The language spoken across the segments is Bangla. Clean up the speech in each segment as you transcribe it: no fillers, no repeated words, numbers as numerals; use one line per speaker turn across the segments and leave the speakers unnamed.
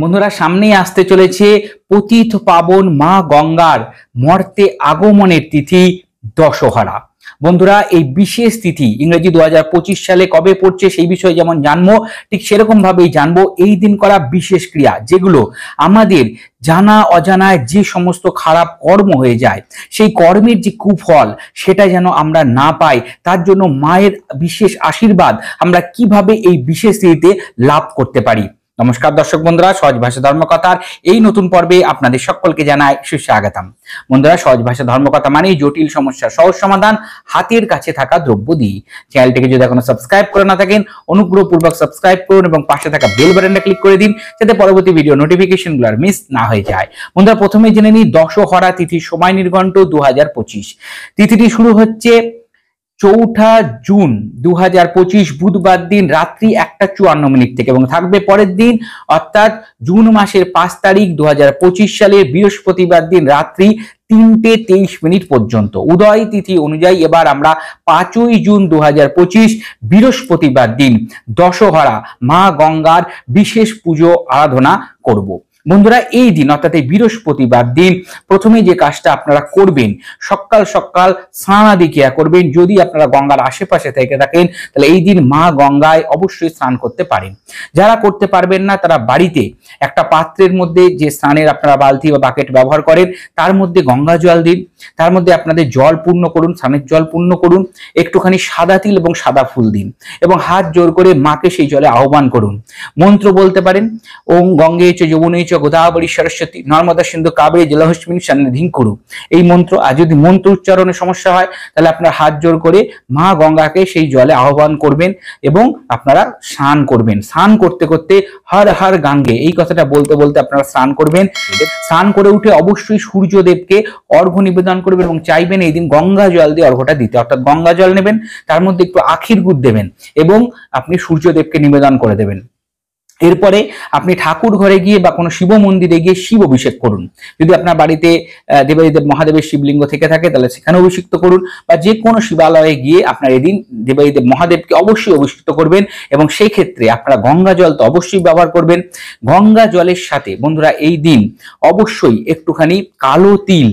বন্ধুরা, সামনেই আসতে চলেছে পতিত পাবন মা গঙ্গার মর্তে আগমনের তিথি দশহরা। বন্ধুরা, এই বিশেষ তিথি ইংরেজি 2025 সালে কবে পড়ছে সেই বিষয়ে যেমন জানবো, ঠিক সেরকম ভাবেই জানবো এই দিন করা বিশেষ ক্রিয়া, যেগুলো আমাদের জানা অজানায় যে সমস্ত খারাপ কর্ম হয়ে যায়, সেই কর্মের যে কুফল সেটা যেন আমরা না পাই, তার জন্য মায়ের বিশেষ আশীর্বাদ আমরা কিভাবে এই বিশেষ তিথিতে লাভ করতে পারি। নমস্কার দর্শক বন্ধুরা, সহজ ভাষা ধর্মকথার এই নতুন পর্বে আপনাদের সকলকে জানাই সুস্বাগতম। বন্ধুরা, সহজ ভাষা ধর্মকথা মানেই জটিল সমস্যার সহজ সমাধান হাতের কাছে থাকা দ্রব্য দিয়ে। চ্যানেলটিকে যদি এখনো সাবস্ক্রাইব করে না থাকেন, অনুগ্রহপূর্বক সাবস্ক্রাইব করুন এবং পাশে থাকা বেল বাটনটা ক্লিক করে দিন, যাতে পরবর্তী ভিডিও নোটিফিকেশনগুলো মিস না হয়ে যায়। বন্ধুরা, প্রথমে জেনে নিই দশহরা তিথির সময় নির্ঘণ্ট 2025। তিথিটি শুরু হচ্ছে 4 জুন 2025 বুধবার দিন রাত্রি 1:54 থেকে এবং থাকবে পরের দিন অর্থাৎ জুন মাসের 5 তারিখ 2025 সালের বৃহস্পতিবার দিন রাত্রি 3:23 পর্যন্ত। উদয় তিথি অনুযায়ী এবার আমরা 5 জুন 2025 বৃহস্পতিবার দিন দশহরা মা গঙ্গার বিশেষ পুজো আরাধনা করব। বন্ধুরা, এই দিন অর্থাৎ এই বৃহস্পতিবার দিন প্রথমে যে কাজটা আপনারা করবেন, সকাল সকাল স্নানাদি ক্রিয়া করবেন। যদি আপনারা গঙ্গার আশেপাশে থেকে থাকেন তাহলে এই দিন মা গঙ্গায় অবশ্যই স্নান করতে পারেন। যারা করতে পারবেন না তারা বাড়িতে একটা পাত্রের মধ্যে যে স্নানের আপনারা বালতি বা বাকেট ব্যবহার করেন তার মধ্যে গঙ্গা জল দিন, তার মধ্যে আপনাদের জল পূর্ণ করুন, স্নানের জল পূর্ণ করুন, একটুখানি সাদা তিল এবং সাদা ফুল দিন এবং হাত জোর করে মাকে সেই জলে আহ্বান করুন। মন্ত্র বলতে পারেন, ওম গঙ্গে চ যমুনে চ গোদাবরী সরস্বতী নর্মদা সিন্ধু কাবেরী জলহস্মিনী সন্নিধিং কুরু। এই মন্ত্র, আর যদি মন্ত্র উচ্চারণে সমস্যা হয় তাহলে আপনারা হাত জোর করে মা গঙ্গাকে সেই জলে আহ্বান করবেন এবং আপনারা স্নান করবেন। স্নান করতে করতে হর হর গঙ্গে এই কথাটা বলতে বলতে আপনারা স্নান করবেন। স্নান করে উঠে অবশ্যই সূর্যদেবকে অর্ঘ্য নিবেদন করবেন এবং চাইবেন এই দিন গঙ্গা জল দিয়ে অর্ঘ্যটা দিতে, অর্থাৎ গঙ্গা জল নেবেন, তার মধ্যে একটু আখির গুড় দেবেন এবং আপনি সূর্যদেবকে নিবেদন করে দেবেন। এরপরে আপনি ঠাকুর ঘরে গিয়ে বা কোনো শিব মন্দিরে গিয়ে শিব অভিষেক করুন। যদি আপনার বাড়িতে দেবাদিদেব মহাদেবের শিবলিঙ্গ থেকে থাকে তাহলে সেখানে অভিষিক্ত করুন, বা যে কোনো শিবালয়ে গিয়ে আপনার এদিন দেবাদিদেব মহাদেবকে অবশ্যই অভিষিক্ত করবেন এবং সেই ক্ষেত্রে আপনারা গঙ্গা জল তো অবশ্যই ব্যবহার করবেন। গঙ্গা জলের সাথে বন্ধুরা এই দিন অবশ্যই একটুখানি কালো তিল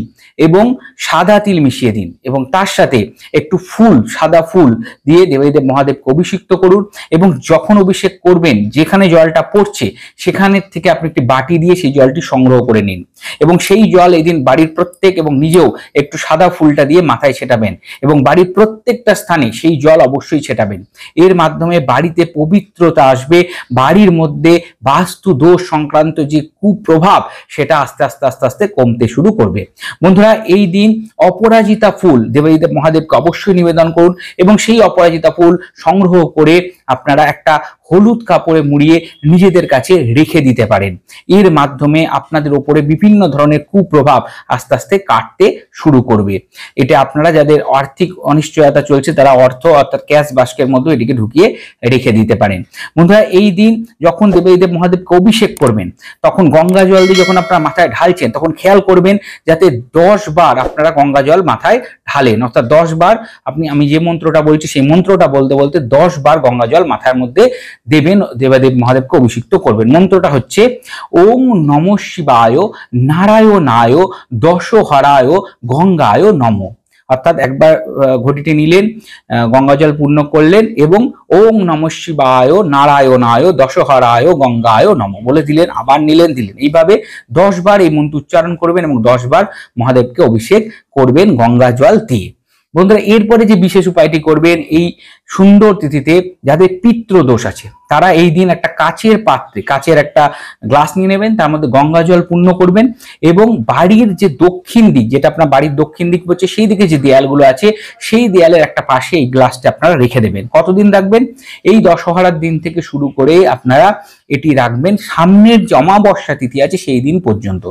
এবং সাদা তিল মিশিয়ে দিন এবং তার সাথে একটু ফুল, সাদা ফুল দিয়ে দেবাদিদেব মহাদেবকে অভিষিক্ত করুন এবং যখন অভিষেক করবেন যেখানে জলটা পড়ছে সেখানের থেকে আপনি একটি বাটি দিয়ে সেই জলটি সংগ্রহ করে নিন এবং সেই জল এদিন বাড়ির প্রত্যেক এবং নিজেও একটু সাদা ফুলটা দিয়ে মাথায় ছেটাবেন এবং বাড়ির প্রত্যেকটা স্থানে সেই জল অবশ্যই ছেটাবেন। এর মাধ্যমে বাড়িতে পবিত্রতা আসবে, বাড়ির মধ্যে বাস্তু দোষ সংক্রান্ত যে কুপ্রভাব সেটা আস্তে আস্তে আস্তে আস্তে কমতে শুরু করবে। বন্ধুরা, এই দিন অপরাজিতা ফুল দেবাদিদেব মহাদেবকে অবশ্যই নিবেদন করুন এবং সেই অপরাজিতা ফুল সংগ্রহ করে আপনারা একটা হলুদ কাপড়ে মুড়িয়ে নিজেদের কাছে রেখে দিতে পারেন। এর মাধ্যমে আপনাদের উপরে বিভিন্ন ধরনের কুপ্রভাব আস্তে আস্তে কাটতে শুরু করবে। এটা আপনারা যাদের আর্থিক অনিশ্চয়তা চলছে তারা অর্থ অর্থাৎ ক্যাশ বাস্কের মধ্যে এটিকে ঢুকিয়ে রেখে দিতে পারেন। বন্ধুরা, এই দিন যখন দেবাদিদেব মহাদেবকে অভিষেক করবেন তখন গঙ্গা জল দিয়ে যখন আপনারা মাথায় ঢালছেন তখন খেয়াল করবেন যাতে 10 বার আপনারা গঙ্গা জল মাথায় ঢালেন, অর্থাৎ 10 বার আমি যে মন্ত্রটা বলছি সেই মন্ত্রটা বলতে বলতে 10 বার গঙ্গা জল মাথার মধ্যে দেবেন, দেবাদেব মহাদেবকে অভিষিক্ত করবেন। মন্ত্রটা হচ্ছে ওম নমঃ শিবায় নারায়ণায় দশহরায় গঙ্গায় নমঃ। অর্থাৎ একবার ঘটিটি নিলেন, গঙ্গা জল পূর্ণ করলেন এবং ওম নমঃ শিবায় নারায়ণায় দশহরায় গঙ্গায় নমঃ বলে দিলেন, আবার নিলেন, দিলেন। এইভাবে 10 বার এই মন্ত্র উচ্চারণ করবেন এবং 10 বার মহাদেবকে অভিষেক করবেন গঙ্গা জল দিয়ে। বন্ধুরা, এরপরে যে বিশেষ উপায়টি করবেন, এই সুন্দর তিথিতে যাদের পিতৃ দোষ আছে তারা এই দিন একটা কাচের পাত্রে, কাচের একটা গ্লাস নিয়ে নেবেন, তার মধ্যে গঙ্গা জল পূর্ণ করবেন এবং বাড়ির যে দক্ষিণ দিক, যেটা আপনার বাড়ির দক্ষিণ দিক হচ্ছে সেই দিকে যে দেয়ালগুলো আছে সেই দেয়ালের একটা পাশে এই গ্লাসটা আপনারা রেখে দেবেন। কতদিন রাখবেন? এই দশহরার দিন থেকে শুরু করে আপনারা এটি রাখবেন সামনের যে অমাবস্যা তিথি আছে সেই দিন পর্যন্ত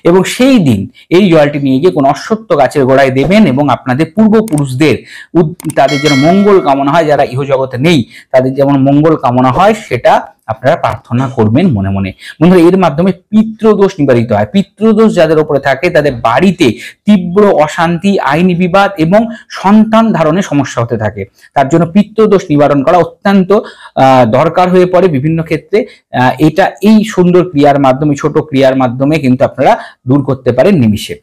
এবং সেই দিন এই জলটি নিয়ে গিয়ে কোনো অশ্বত্থ গাছের গোড়ায় দেবেন এবং আপনাদের পূর্বপুরুষদের তাদের যেন মঙ্গল কামনা হয়, যারা ইহজগতে নেই তাদের যেমন মঙ্গল কামনা হয় হয় সেটা আপনারা প্রার্থনা করবেন মনে মনে। বন্ধুরা, এর মাধ্যমে পিতৃদোষ নিবারিত হয়। পিতৃদোষ যাদের উপরে থাকে তাদের বাড়িতে তীব্র অশান্তি, আইনি বিবাদ এবং সন্তান ধারণে সমস্যা হতে থাকে। তার জন্য পিতৃদোষ নিবারণ করা অত্যন্ত দরকার হয়ে পড়ে বিভিন্ন ক্ষেত্রে। এটা এই সুন্দর ক্রিয়ার মাধ্যমে, ছোট ক্রিয়ার মাধ্যমে কিন্তু আপনারা দূর করতে পারেন নিমিষে।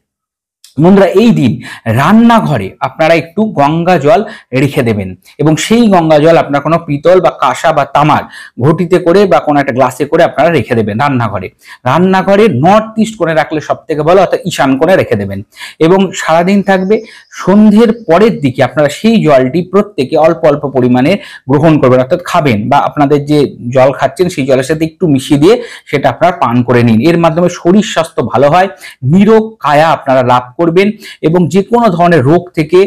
বন্ধুরা, এই দিন রান্নাঘরে আপনারা একটু গঙ্গা জল রেখে দেবেন এবং সেই গঙ্গা জল আপনার কোনো পিতল বা কাঁসা বা তামার ঘটিতে করে বা কোনো একটা গ্লাসে করে আপনারা রেখে দেবেন রান্নাঘরে নর্থ ইস্ট কোণে রাখলে সব থেকে ভালো, অর্থাৎ ঈশান কোণে রেখে দেবেন এবং সারাদিন থাকবে। সন্ধ্যের পরের দিকে আপনারা সেই জলটি প্রত্যেকে অল্প অল্প পরিমাণে গ্রহণ করবেন, অর্থাৎ খাবেন বা আপনাদের যে জল খাচ্ছেন সেই জলের সাথে একটু মিশিয়ে দিয়ে সেটা আপনারা পান করে নিন। এর মাধ্যমে শরীর স্বাস্থ্য ভালো হয়, নিরোগ কায়া আপনারা লাভ করবেন এবং যে কোনো ধরনের রোগ থেকে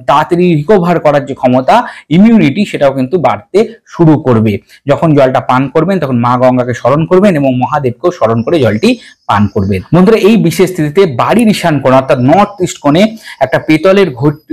তাড়াতাড়ি রিকভার করার যে ক্ষমতা, ইমিউনিটি, সেটাও কিন্তু বাড়তে শুরু করবে। যখন জলটা পান করবেন তখন মা গঙ্গাকে স্মরণ করবেন এবং মহাদেবকেও স্মরণ করে জলটি পান করবেন। বন্ধুরা, এই বিশেষ তিথিতে বাড়ির ঈশান কোণ অর্থাৎ নর্থ ইস্ট কোণে একটা পেতলের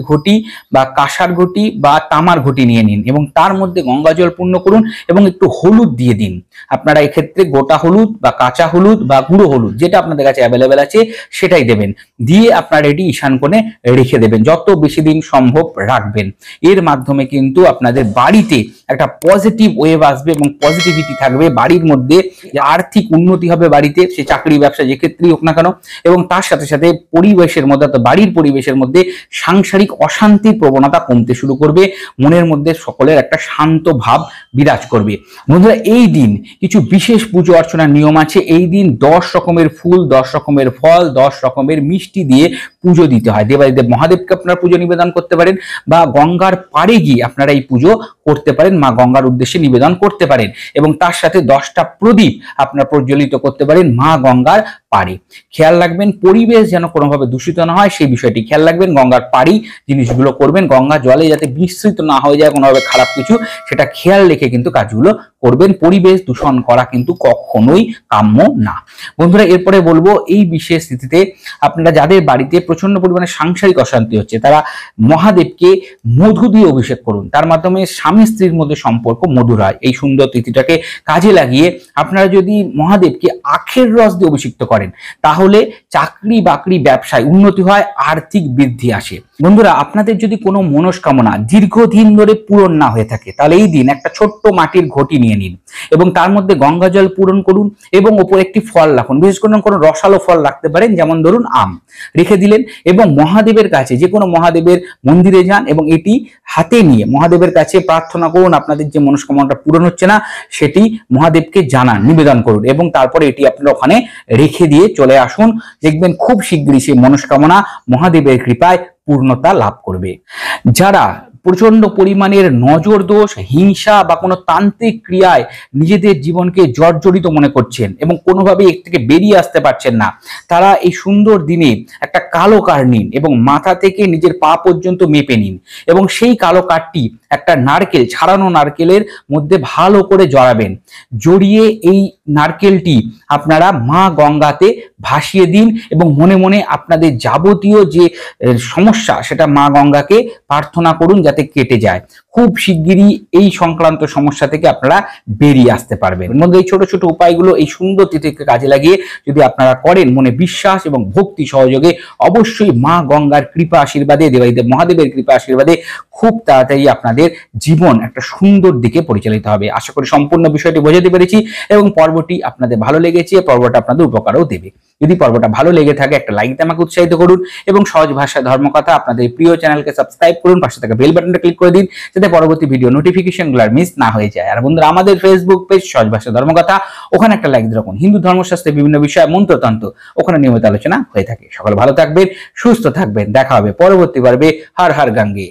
ঘটি বা কাঁসার ঘটি বা তামার ঘটি নিয়ে নিন এবং তার মধ্যে গঙ্গা জল পূর্ণ করুন এবং একটু হলুদ দিয়ে দিন। আপনারা এক্ষেত্রে গোটা হলুদ বা কাঁচা হলুদ বা গুঁড়ো হলুদ, যেটা আপনাদের কাছে অ্যাভেলেবেল আছে সেটাই দেবেন। দিয়ে আপনারা এটি ঈশান কোণে রেখে দেবেন, যত বেশি দিন সম্ভব রাখবেন। এর মাধ্যমে কিন্তু আপনাদের বাড়িতে একটা পজিটিভ ওয়েভ আসবে এবং পজিটিভিটি থাকবে। বাড়ির মধ্যে আর্থিক উন্নতি হবে, বাড়িতে সে চাকরি ব্যবসা যে ক্ষেত্রেই হোক না কেন, এবং তার সাথে সাথে পরিবেশের মধ্যে, অর্থাৎ বাড়ির পরিবেশের মধ্যে সাংসারিক অশান্তির প্রবণতা কমতে শুরু করবে। মনের মধ্যে সকলের একটা শান্ত ভাব বিরাজ করবে। বন্ধুরা, এই দিন কিছু বিশেষ পুজো অর্চনার নিয়ম আছে। এই দিন 10 রকমের ফুল, 10 রকমের ফল, 10 রকমের মিষ্টি দিয়ে পুজো দিতে হয়। দেবাদিদেব মহাদেবকে আপনারা পুজো নিবেদন করতে পারেন বা গঙ্গার পাড়ে গিয়ে আপনারা এই পুজো করতে পারেন, মা গঙ্গার উদ্দেশ্যে নিবেদন করতে পারেন এবং তার সাথে 10টা প্রদীপ আপনারা প্রজ্বলিত করতে পারেন মা গঙ্গার পাড়ে। খেয়াল রাখবেন পরিবেশ যেন কোনোভাবে দূষিত না হয়, সেই বিষয়টি খেয়াল রাখবেন। গঙ্গার পাড়ি জিনিসগুলো করবেন, গঙ্গা জলে যাতে মিশ্রিত না হয়ে যায় কোনোভাবে খারাপ কিছু, সেটা খেয়াল রেখে কিন্তু কাজগুলো করবেন। পরিবেশ দূষণ করা কিন্তু কখনোই কাম্য না। বন্ধুরা, এরপরে বলবো, এই বিশেষ তিথিতে আপনারা যাদের বাড়িতে প্রচন্ড পরিমাণে সাংসারিক অশান্তি হচ্ছে তারা মহাদেবকে মধু দিয়ে অভিষেক করুন। তার মাধ্যমে স্বামী স্ত্রীর মধ্যে সম্পর্ক মধুর হয়। এই সুন্দর তিথিটাকে কাজে লাগিয়ে আপনারা যদি মহাদেবকে আখের রস দিয়ে অভিষিক্ত করেন তাহলে চাকরি বাকরি ব্যবসায় উন্নতি হয়, আর্থিক বৃদ্ধি আসে। বন্ধুরা, আপনাদের যদি কোনো মনস্কামনা দীর্ঘদিন ধরে পূরণ না হয়ে থাকে তাহলে এই দিন একটা ছোট্ট মাটির ঘটি নিয়ে নিন এবং তার মধ্যে গঙ্গা জল পূরণ করুন এবং ওপরে একটি ফল রাখুন। বিশেষ করে কোনো রসালো ফল রাখতে পারেন, যেমন ধরুন আম, রেখে দিলেন এবং মহাদেবের কাছে, যে কোনো মহাদেবের মন্দিরে যান এবং এটি হাতে নিয়ে মহাদেবের কাছে প্রার্থনা করুন। আপনাদের যে মনস্কামনাটা পূরণ হচ্ছে না সেটি মহাদেবকে জানান, নিবেদন করুন এবং তারপরে এটি আপনারা ওখানে রেখে দিয়ে চলে আসুন। দেখবেন খুব শীঘ্রই সেই মনস্কামনা মহাদেবের কৃপায় পূর্ণতা লাভ করবে। যারা প্রচন্ড পরিমাণের নজর দোষ, হিংসা বা কোনো তান্ত্রিক ক্রিয়ায় নিজেদের জীবনকে জর্জরিত মনে করছেন এবং কোনোভাবে এর থেকে বেরিয়ে আসতে পারছেন না, তারা এই সুন্দর দিনে একটা কালো কাঠ নিন এবং মাথা থেকে নিজের পা পর্যন্ত মেপে নিন এবং সেই কালো কাঠটি একটা নারকেল, ছাড়ানো নারকেলের মধ্যে ভালো করে জড়াবেন। জড়িয়ে এই নারকেলটি আপনারা মা গঙ্গাতে ভাসিয়ে দিন এবং মনে মনে আপনাদের যাবতীয় যে সমস্যা সেটা মা গঙ্গাকে প্রার্থনা করুন যাতে কেটে যায়। খুব শিগগিরই এই সংক্রান্ত সমস্যা থেকে আপনারা বেরিয়ে আসতে পারবেন। মধ্যে এই ছোট ছোট উপায়গুলো এই সুন্দর তিথিকে কাজে লাগিয়ে যদি আপনারা করেন মনে বিশ্বাস এবং ভক্তি সহযোগে, অবশ্যই মা গঙ্গার কৃপা আশীর্বাদে, দেবাদিদেব মহাদেবের কৃপা আশীর্বাদে খুব তাড়াতাড়ি আপনাদের জীবন একটা সুন্দর দিকে পরিচালিত হবে। আশা করি সম্পূর্ণ বিষয়টি বোঝাতে পেরেছি এবং পর্বটি আপনাদের ভালো লেগেছে, পর্বটা আপনাদের উপকারও দেবে। যদি পর্বটা ভালো লেগে থাকে একটা লাইক দিয়ে আমাকে উৎসাহিত করুন এবং সহজ ভাষায় ধর্মকথা আপনাদের প্রিয় চ্যানেলকে সাবস্ক্রাইব করুন, পাশে থাকা বেল বাটনটা ক্লিক করে দিন যাতে পরবর্তী ভিডিও নোটিফিকেশনগুলো মিস না হয়ে যায়। আর বন্ধুরা, আমাদের ফেসবুক পেজ সহজ ভাষা ধর্মকথা, ওখানে একটা লাইক দিয়ে রাখুন। হিন্দু ধর্মশাস্ত্রের বিভিন্ন বিষয়, মন্ত্রতন্ত্র ওখানে নিয়মিত আলোচনা হয়ে থাকে। সকলে ভালো থাকবেন, সুস্থ থাকবেন। দেখা হবে পরবর্তী পর্বে। হর হর গঙ্গে।